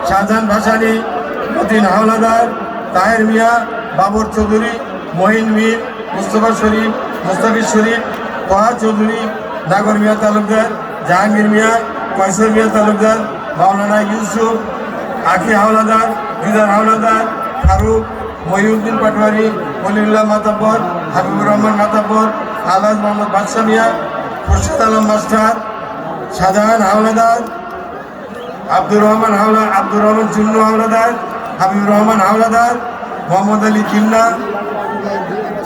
শাহজাহান ভাসানী, মতিন হাওলাদার, তাহের মিয়া, বাবর চৌধুরী, মহিন মীর, মুস্তফা শরীফ, মুস্তাফিজ শরীফ, তোহা চৌধুরী, নাগর মিয়া তালুকদার, জাহাঙ্গীর মিয়া, কয়সর মিয়া তালুকদার, মাওলানা ইউসুফ, আখি হাওলাদার, দিদার হাওলাদার, ফারুক, মহিউদ্দিন পাটোয়ারি, অলিউল্লাহ মাতাব্বর, হাবিবুর রহমান মাতাব্বর, আলহাজ মোহাম্মদ বাদশাহ মিয়া, খুরশেদ আলম মাস্টার, শাহজাহান হাওলাদার, আব্দুর রহমান চুন্নু হাওলাদার, হাবিবুর রহমান হাওলাদার, মোহাম্মদ আলী কিন্না,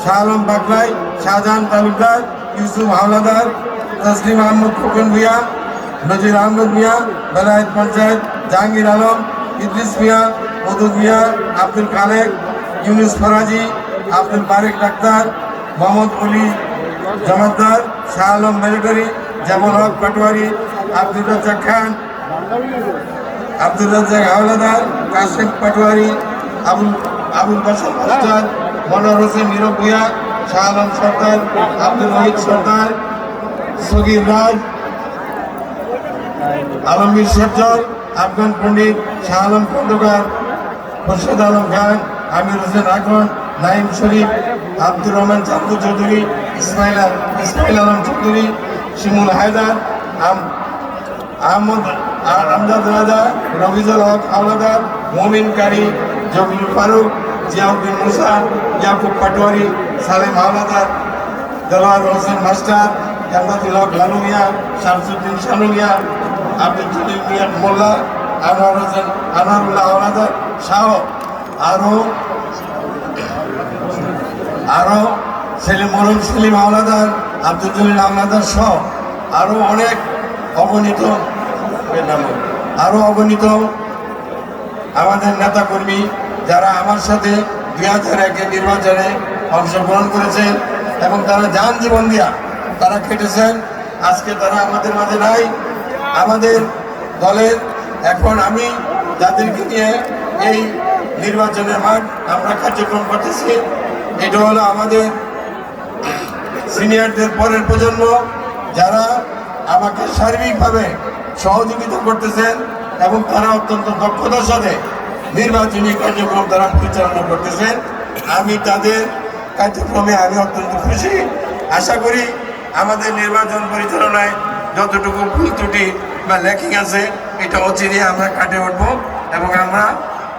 শাহ আলম বাকলাই, শাহজাহান তালুকদার, ইউসুফ হাওলাদার, তসলিম আহমদ খোকন ভুইয়া, নজির আহমদ মিয়া, বেলায়েত পঞ্চায়েত, জাহাঙ্গীর আলম, ইদ্রিস মিয়া, মদুদ মিয়া, আব্দুল খালেক, ইউনুস ফরাজি, আব্দুল বারেক ডাক্তার, মোহাম্মদ অলি জমাদ্দার, শাহ আলম মিলিটারি, জামাল হক পাটোয়ারি, আব্দুল রাজ্জাক খান, আব্দুল রাজ্জাক হাওলাদার, কাশেম পাটোয়ারি, আবুল বাসার মাস্টার, মনোয়ার হোসেন নীরব ভুইয়া, শাহ আলম সর্দার, আব্দুল ওহিদ সর্দার, সগির রাজ, আলমগীর সজ্জল, আফগান পণ্ডিত, শাহ আলম খন্দকার, খোরশেদ আলম খান, আমির হোসেন আকন, নাইম শরীফ, আব্দুর রহমান চান্দু চৌধুরী, ইসমাইল আলম চৌধুরী, শিমুল হায়দার, আহমদ আমজাদ রাজা, রফিজুল হক হাওলাদার, মোমিন কারি, জমিরুল ফারুক, জিয়াউদ্দিন মুসা, ইয়াকুব পাটোয়ারি, সালেম হাওলাদার, দেলোয়ার হোসেন মাস্টার, জান্নাতুল হক লালু মিয়া, শামসুদ্দিন শানু মিয়া, আব্দুল জলিল মিয়া মোল্লা, আনোয়ারুল্লাহ হাওলাদার শাহ, আরো সেলিম হাওলাদার, আব্দুল জলিল হাওলাদার সহ অগণিত আমাদের নেতাকর্মী যারা আমার সাথে 2001 নির্বাচনে অংশগ্রহণ করেছেন এবং তারা যান জীবন দিয়া তারা কেটেছেন। আজকে তারা আমাদের মাঝে নাই। আমাদের দলের এখন আমি যাদেরকে নিয়ে এই নির্বাচনের মাঠ আমরা কার্যক্রম করতেছি, এটা হলো আমাদের সিনিয়রদের পরের প্রজন্ম যারা আমাকে সার্বিকভাবে সহযোগিতা করতেছেন এবং তারা অত্যন্ত দক্ষতার সাথে নির্বাচনী কার্যক্রম তারা পরিচালনা করতেছেন। আমি তাদের কার্যক্রমে আমি অত্যন্ত খুশি। আশা করি আমাদের নির্বাচন পরিচালনায় যতটুকু ভুল ত্রুটি বা ল্যাকিং আছে এটা অচিরে আমরা কাটে উঠব এবং আমরা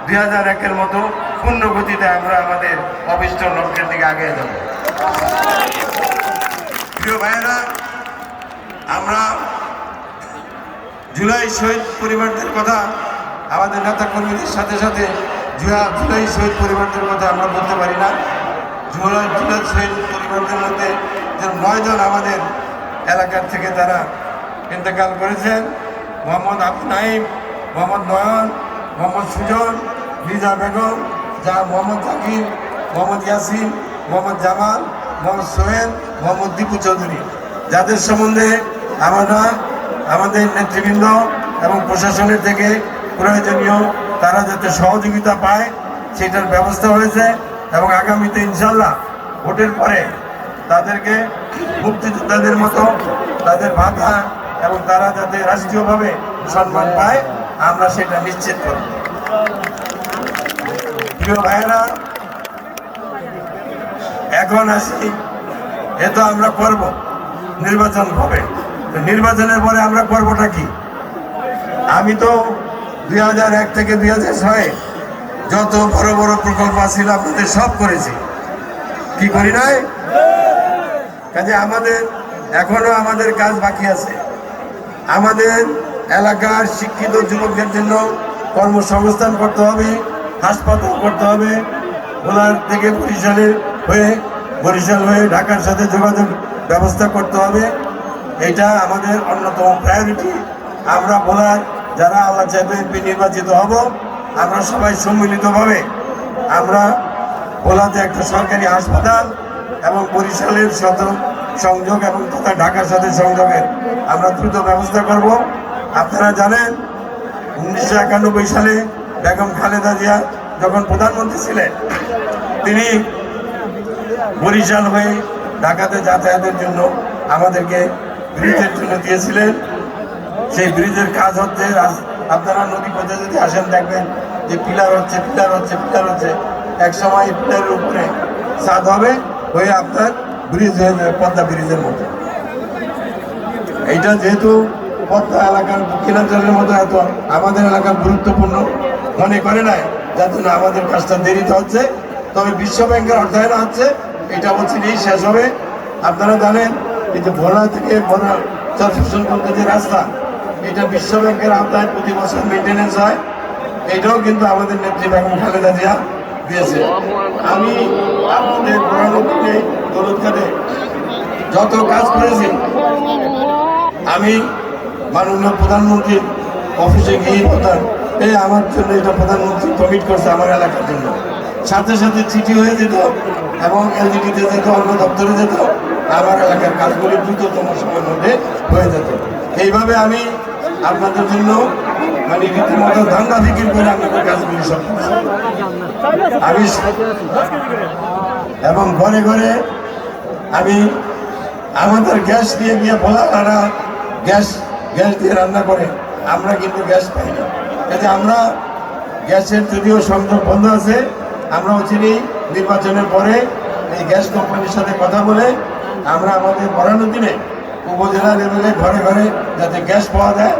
2001-এর মতো পূর্ণ গতিতে আমরা আমাদের অভিষ্ট লক্ষ্যের দিকে আগে যাব। প্রিয় ভাইয়েরা, আমরা জুলাই শহীদ পরিবারদের কথা আমাদের নেতা কর্মীদের সাথে সাথে জুলাই শহীদ পরিবারদের কথা আমরা বলতে পারি না। জুলাই শহীদ পরিবারদের মধ্যে যে 9 জন আমাদের এলাকার থেকে তারা ইন্তেকাল করেছেন। মোহাম্মদ আবু নাইম, মোহাম্মদ নয়ন, মোহাম্মদ সুজন, লিজা বেগম, মোহাম্মদ জাকির, মোহাম্মদ ইয়াসিন, মোহাম্মদ জামাল, মোহাম্মদ সোহেল, মোহাম্মদ দীপু চৌধুরী, যাদের সম্বন্ধে আমরা আমাদের নেতৃবৃন্দ এবং প্রশাসনের থেকে প্রয়োজনীয় তারা যাতে সহযোগিতা পায় সেটার ব্যবস্থা হয়েছে এবং আগামীতে ইনশাল্লাহ ভোটের পরে তাদেরকে মুক্তিযোদ্ধাদের মতো তাদের ভাতা এবং তারা যাতে রাষ্ট্রীয়ভাবে সম্মান পায় আমরা সেটা নিশ্চিত করব। প্রিয় ভাইয়েরা, এখন আসি, এ তো আমরা করব, নির্বাচন হবে, নির্বাচনের পরে আমরা করবোটা কি? আমি তো 2001 থেকে 2006 যত বড় বড় প্রকল্প ছিল আপনাদের সব করেছি, কি করি নাই? কাজে এখনো আমাদের কাজ বাকি আছে। আমাদের এলাকার শিক্ষিত যুবকদের জন্য কর্মসংস্থান করতে হবে, হাসপাতাল করতে হবে, ভোলার থেকে বরিশাল হয়ে ঢাকার সাথে যোগাযোগ ব্যবস্থা করতে হবে। এটা আমাদের অন্যতম প্রায়োরিটি। আমরা ভোলার যারা আল্লাহ চাইবে এমপি নির্বাচিত হব, আমরা সবাই সম্মিলিতভাবে আমরা ভোলাতে একটা সরকারি হাসপাতাল এবং বরিশালের সাথে সংযোগ এবং তথা ঢাকার সাথে সংযোগের আমরা দ্রুত ব্যবস্থা করব। আপনারা জানেন 1991 সালে বেগম খালেদা জিয়া যখন প্রধানমন্ত্রী ছিলেন তিনি বরিশাল হয়ে ঢাকাতে যাতায়াতের জন্য আমাদেরকে ব্রিজের জন্য দিয়েছিলেন। সেই ব্রিজের কাজ হচ্ছে আপনারা নদী পথে যদি আসেন দেখবেন যে পিলার হচ্ছে পিলার হচ্ছে পিলার হচ্ছে, এক সময় এই পিলারের উপরে ছাদ হবে, হয়ে আপনার ব্রিজ হয়ে যাবে পদ্মা ব্রিজের মতো। এইটা যেহেতু পদ্মা এলাকার দক্ষিণাঞ্চলের মতো এত আমাদের এলাকার গুরুত্বপূর্ণ মনে করে নাই, যার জন্য আমাদের কাজটা দেরিতে হচ্ছে। তবে বিশ্ব ব্যাংকের অর্থায়ন হচ্ছে, এটা বলছি এই শেষ হবে। আপনারা জানেন এই যে ভোলা থেকে ভোলা চরফ্যাশন পর্যন্ত যে রাস্তা, এটা বিশ্ব ব্যাংকের আওতায় প্রতি বছর মেনটেন্যান্স হয়। এটাও কিন্তু আমাদের নেত্রী বেগম খালেদা জিয়া দিয়েছে। আমি আপনাদের ভোলানগরে দৌলতখানে যত কাজ করেছি, আমি মাননীয় প্রধানমন্ত্রীর অফিসে গিয়ে বলতাম এই আমার জন্য এটা প্রধানমন্ত্রী কমিট করছে আমার এলাকার জন্য, সাথে সাথে চিঠি হয়ে যেত এবং এলজিডিতে যেত, অন্য দপ্তরে যেত, আমার এলাকার কাজগুলি দ্রুততম সময়ের মধ্যে হয়ে যেত। এইভাবে আমি আপনাদের জন্য মানে রীতিমতো ধান্দা বিক্রি করে আপনাদের কাজগুলি সব আমি এবং ঘরে ঘরে আমি আমাদের গ্যাস দিয়ে গিয়ে বলা তারা গ্যাস দিয়ে রান্না করে, আমরা কিন্তু গ্যাস পাই না। এতে আমরা গ্যাসের যদিও সংযোগ বন্ধ আছে, আমরা অচিরেই নির্বাচনের পরে এই গ্যাস কোম্পানির সাথে কথা বলে আমরা আমাদের পড়ানো দিনে উপজেলা লেভেলে ঘরে ঘরে যাতে গ্যাস পাওয়া যায়।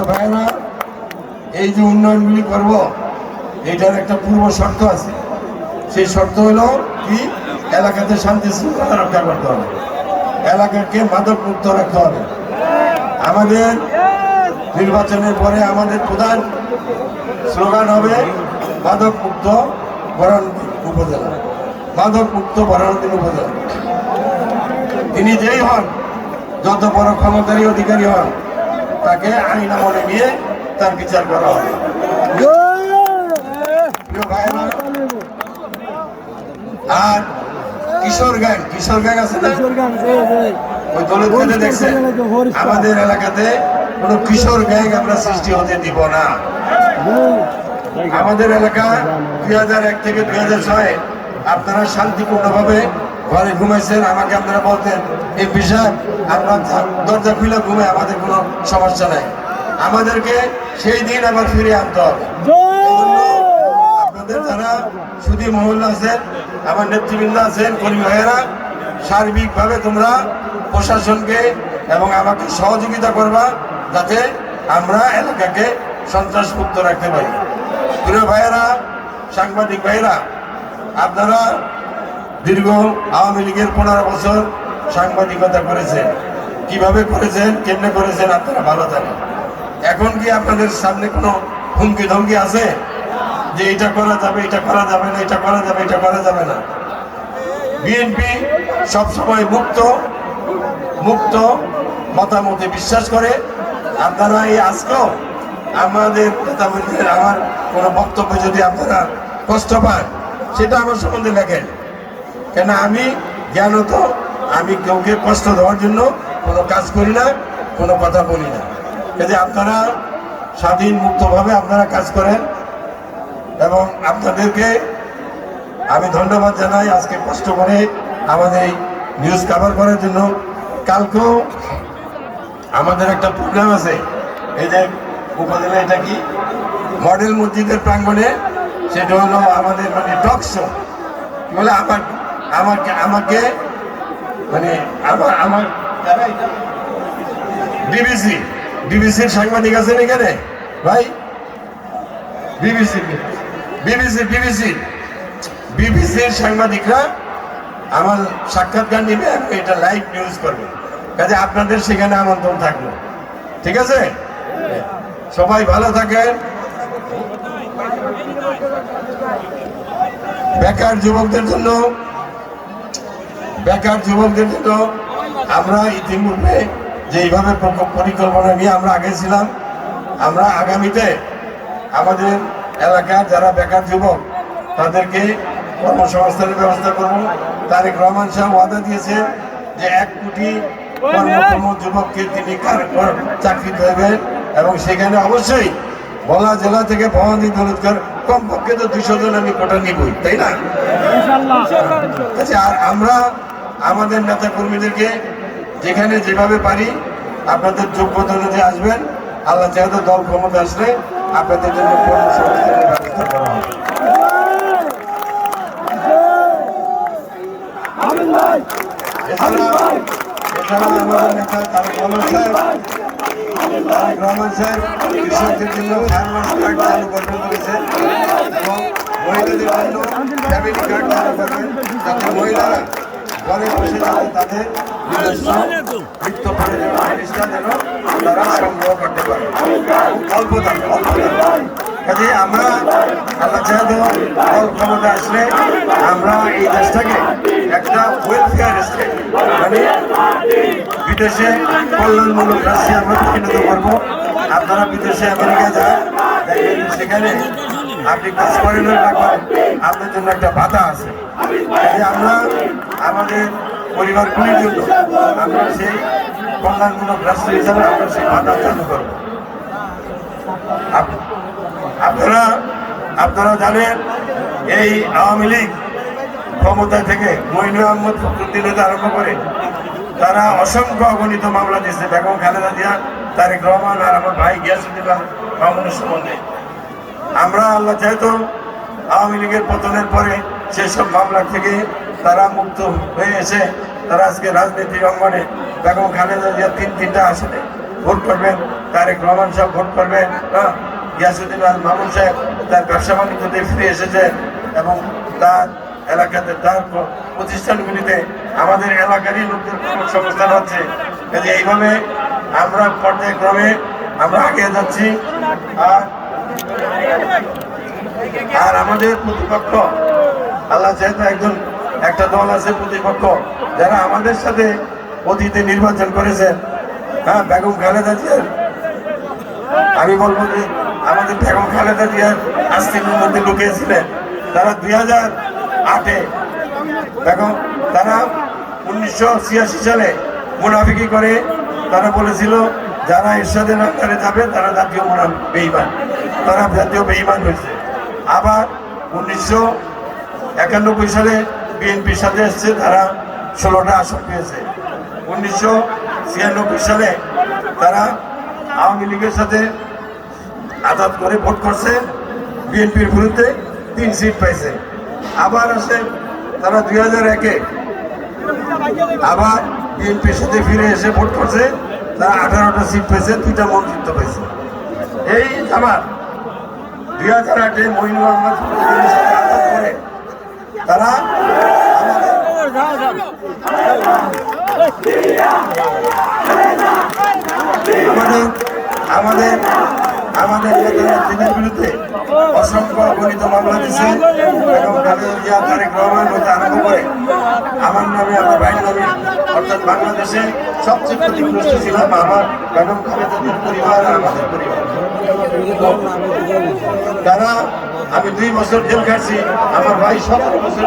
ভাইরা, এই যে উন্নয়নগুলি করব, এইটার একটা পূর্ব শর্ত আছে। সেই শর্ত হলো কি, এলাকাতে শান্তি শৃঙ্খলা রক্ষা করতে হবে, এলাকাকে মাদক মুক্ত রাখতে হবে। আমাদের নির্বাচনের পরে আমাদের প্রধান স্লোগান হবে মাদক মুক্ত বরানগর উপজেলা, মাদক মুক্ত বরানগর উপজেলা। তিনি যেই হন, যত বড় ক্ষমতারী অধিকারী হন, তাকে আইন আমলে নিয়ে তার বিচার করা হবে। আর কিশোর গ্যাং আছে না, ওই দৌলতখানে দেখছেন, আমাদের এলাকাতে কোনো কিশোর গ্যাং আমরা সৃষ্টি হতে দিব না। আমাদের এলাকা 2001 থেকে 2006 আপনারা শান্তিপূর্ণভাবে ঘরে ঘুমাইছেন। আমাকে আপনারা বলতেন এমপি সাহেব আপনার দরজা খুলে ঘুমে, আমাদের কোনো সমস্যা নাই। আমাদেরকে সেই দিন আবার ফিরে আনতে হবে। আপনাদের যারা সুধী মহল্লা আছেন, আমার নেতৃবৃন্দ আছেন, কর্মী ভাইয়েরা, সার্বিকভাবে তোমরা প্রশাসনকে এবং আমাকে সহযোগিতা করবা যাতে আমরা এলাকাকে সন্ত্রাস মুক্ত রাখতে পারি। প্রিয় ভাইয়েরা, সাংবাদিক ভাইয়েরা, আপনারা দীর্ঘ আওয়ামী লীগের 15 বছর সাংবাদিকতা করেছেন। কিভাবে করেছেন, কেমনে করেছেন আপনারা ভালো জানেন। এখন কি আপনাদের সামনে কোনো হুমকি ধমকি আছে যে এটা করা যাবে, এটা করা যাবে না, এটা করা যাবে, এটা করা যাবে না? বিএনপি সবসময় মুক্ত মতামতে বিশ্বাস করে। আপনারা এই আজকেও আমাদের নেতাকর্মীদের আমার কোনো বক্তব্য যদি আপনারা কষ্ট পান, সেটা আমার সম্বন্ধে লেখেন, কেন আমি জ্ঞানত, আমি কাউকে কষ্ট দেওয়ার জন্য কোনো কাজ করি না, কোনো কথা বলি না। কাজে আপনারা স্বাধীন মুক্তভাবে আপনারা কাজ করেন এবং আপনাদেরকে আমি ধন্যবাদ জানাই আজকে কষ্ট করে আমাদের এই নিউজ কভার করার জন্য। কালকেও আমাদের একটা প্রোগ্রাম আছে, এই যে উপজেলা এটা কি মডেল মসজিদের প্রাঙ্গণে, সেটা হলো আমাদের মানে টক শো বলে। আমাকে মানে আমার ডিবিসির সাংবাদিক আছেন এখানে ভাই, বিবিসির সাংবাদিকরা আমার সাক্ষাৎকার নিবে, এটা লাইভ নিউজ করবে। কাজে আপনাদের সেখানে আমন্ত্রণ থাকবে, ঠিক আছে? সবাই ভালো থাকেন। বেকার যুবকদের জন্য আমরা ইতিমধ্যে যেইভাবে পরিকল্পনা নিয়ে আমরা আগে ছিলাম, আমরা আগামীতে আমাদের এলাকার যারা বেকার যুবক তাদেরকে কর্মসংস্থানের ব্যবস্থা করব। তারেক রহমান সাহেব ওয়াদা দিয়েছেন যে 1 কোটি কর্মক্ষম যুবককে তিনি চাকরি দেবেন এবং সেখানে অবশ্যই ভোলা জেলা থেকে ভবানী দৌলতখান কমপক্ষে তো 200 জন আমি কোটা নিবই, তাই না? আর আমরা আমাদের নেতা কর্মীদেরকে যেখানে যেভাবে পারি আপনাদের যোগ্যতা অনুযায়ী আসবেন। আল্লাহ যেহেতু দল ক্ষমতা আসলে আপনাদের জন্য কর্মসংস্থানের ব্যবস্থা করা হবে। এছাড়া আমাদের নেতা তারেক রহমান সাহেব কৃষকদের জন্য ফার্মার্স কার্ড চালু করবেন বলেছে এবং মহিলাদের জন্য ফ্যামিলি কার্ড চালু করবেন, যাতে মহিলারা ঘরে বসে যাতে তাদের নিজস্ব বৃত্ত প্রয়োজনীয় জিনিসটা যেন তারা সংগ্রহ করতে পারে। অল্প দামে কাজে আমরা আল্লাহ যেহেতু দল ক্ষমতা আসলে আমরা এই দেশটাকে একটা ওয়েলফেয়ার স্টেট, মানে বিদেশে কল্যাণমূলক রাষ্ট্রে আমরা পরিণত করবো। আপনারা বিদেশে আমেরিকা যান, দেখবেন সেখানে আপনি কাজ করেন না করেন আপনার জন্য একটা ভাতা আছে। কাজে আমরা আমাদের পরিবারগুলির জন্য আমরা সেই কল্যাণমূলক রাষ্ট্র হিসাবে আমরা সেই ভাতা চালু করবো। আপনারা জানেন এই আওয়ামী লীগ ক্ষমতা থেকে মঈনুল আহমদ ফখরুদ্দিন আরম্ভ করে তারা অসংখ্য অগণিত মামলা দিয়েছে বেগম খালেদা জিয়া, তারেক রহমান আর আমার ভাই গিয়াসউদ্দিন মামুনের সম্বন্ধে। আমরা আল্লাহ যেহেতু আওয়ামী লীগের পতনের পরে সেসব মামলা থেকে তারা মুক্ত হয়ে এসে তারা আজকে রাজনীতির অঙ্গনে বেগম খালেদা জিয়া তিনটা আসনে ভোট করবেন, তারেক রহমান সাহেব ভোট করবেন, গিয়াসউদ্দিন মামুন সাহেব তার ব্যবসা বাণিজ্যতে ফিরে এসেছেন এবং তার এলাকাতে তার প্রতিষ্ঠানগুলিতে আমাদের এলাকারই লোকদের কর্মসংস্থান হচ্ছে। কাজে এইভাবে আমরা পর্যায়ক্রমে আমরা এগিয়ে যাচ্ছি। আর আমাদের প্রতিপক্ষ আল্লাহ যেহেতু একটা দল আছে প্রতিপক্ষ যারা আমাদের সাথে অতীতে নির্বাচন করেছেন, বেগম খালেদা জিয়ার, আমি বলবো যে আমাদের বেগম খালেদা জিয়ার আস্তিকের মধ্যে লুকিয়েছিলেন। তারা 2008-এ বেগম তারা 1986 সালে মুনাফিকি করে তারা বলেছিল যারা এরশাদের আন্ডারে যাবে তারা জাতীয় বেঈমান, তারা জাতীয় বেঈমান হয়েছে। আবার 1991 সালে বিএনপির সাথে এসছে, তারা 16টা আসন পেয়েছে। 1996 সালে তারা আওয়ামী লীগের সাথে আজাদ করে ভোট করছে, বিএনপির বিরুদ্ধে 3 সিট পাইছে। আবার আসে তারা 2001-এ আবার বিএনপির সাথে ফিরে এসে ভোট করছে, তারা 18টা সিট পেয়েছে, 2টা মন্ত্রিত্ব পেয়েছে। এই জামাত 2008-এ মঈনুল আহমদ ফখরুদ্দিনের সাথে আজাদ করে তারা আমাদের নেতাদের বিরুদ্ধে অসংখ্য অগণিত মামলা দিচ্ছে এবং খালেদা জিয়া, তারেক রহমান হতে আরম্ভ করে আমার নামে, আমার ভাইয়ের নামে, অর্থাৎ বাংলাদেশে সবচেয়ে ক্ষতিগ্রস্ত ছিলাম আমার বেগম খালেদাদের পরিবার আর আমাদের পরিবার। তারা আমি 2 বছর জেল খাটছি, আমার ভাই 17 বছর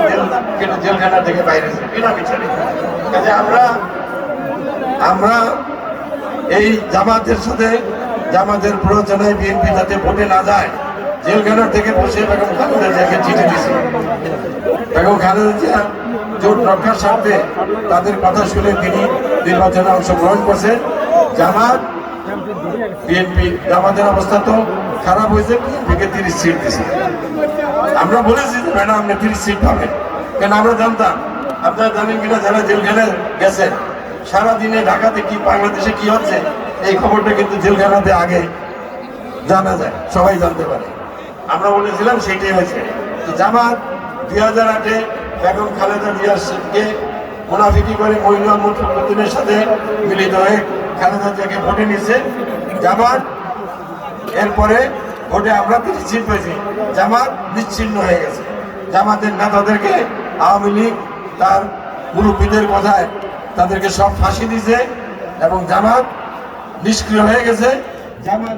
জেলখানা থেকে বাইরে বিনা বিচারে। কাজে আমরা এই জামাতের সাথে জামাতের প্ররোচনায় বিএনপি যাতে ভোটে না যায় জেলখানা থেকে বসে বেগম খালেদা জিয়াকে চিঠি দিয়েছে। বেগম খালেদা জিয়া জোট রক্ষার স্বার্থে তাদের কথা শুনে তিনি নির্বাচনে অংশগ্রহণ করছেন। জামাত বিএনপি জামাতের অবস্থা তো খারাপ হয়েছে, বিএনপিকে 30 সিট দিয়েছে। আমরা বলেছি যে ম্যাডাম আপনি 30 সিট পাবেন, কেন আমরা জানতাম। আপনারা জানেন কিনা যারা জেলখানায় গেছেন সারাদিনে ঢাকাতে কি বাংলাদেশে কি হচ্ছে এই খবরটা কিন্তু জেলখানাতে আগে জানা যায়, সবাই জানতে পারে। আমরা বলেছিলাম সেইটাই হয়েছে। জামাত 2008-এ বেগম খালেদা জিয়াকে মুনাফিকি করে মঈনুল আহমদ ফখরুদ্দিনের সাথে মিলিত হয়ে খালেদা জিয়াকে ভোটে নিচ্ছে জামাত। এরপরে ভোটে আমরা 30 সিট পেয়েছি, জামাত নিশ্চিহ্ন হয়ে গেছে। জামাতের নেতাদেরকে আওয়ামী লীগ তার মুরব্বীদের কথায় তাদেরকে সব ফাঁসি দিয়েছে এবং জামাত নিষ্ক্রিয় হয়ে গেছে। জামাত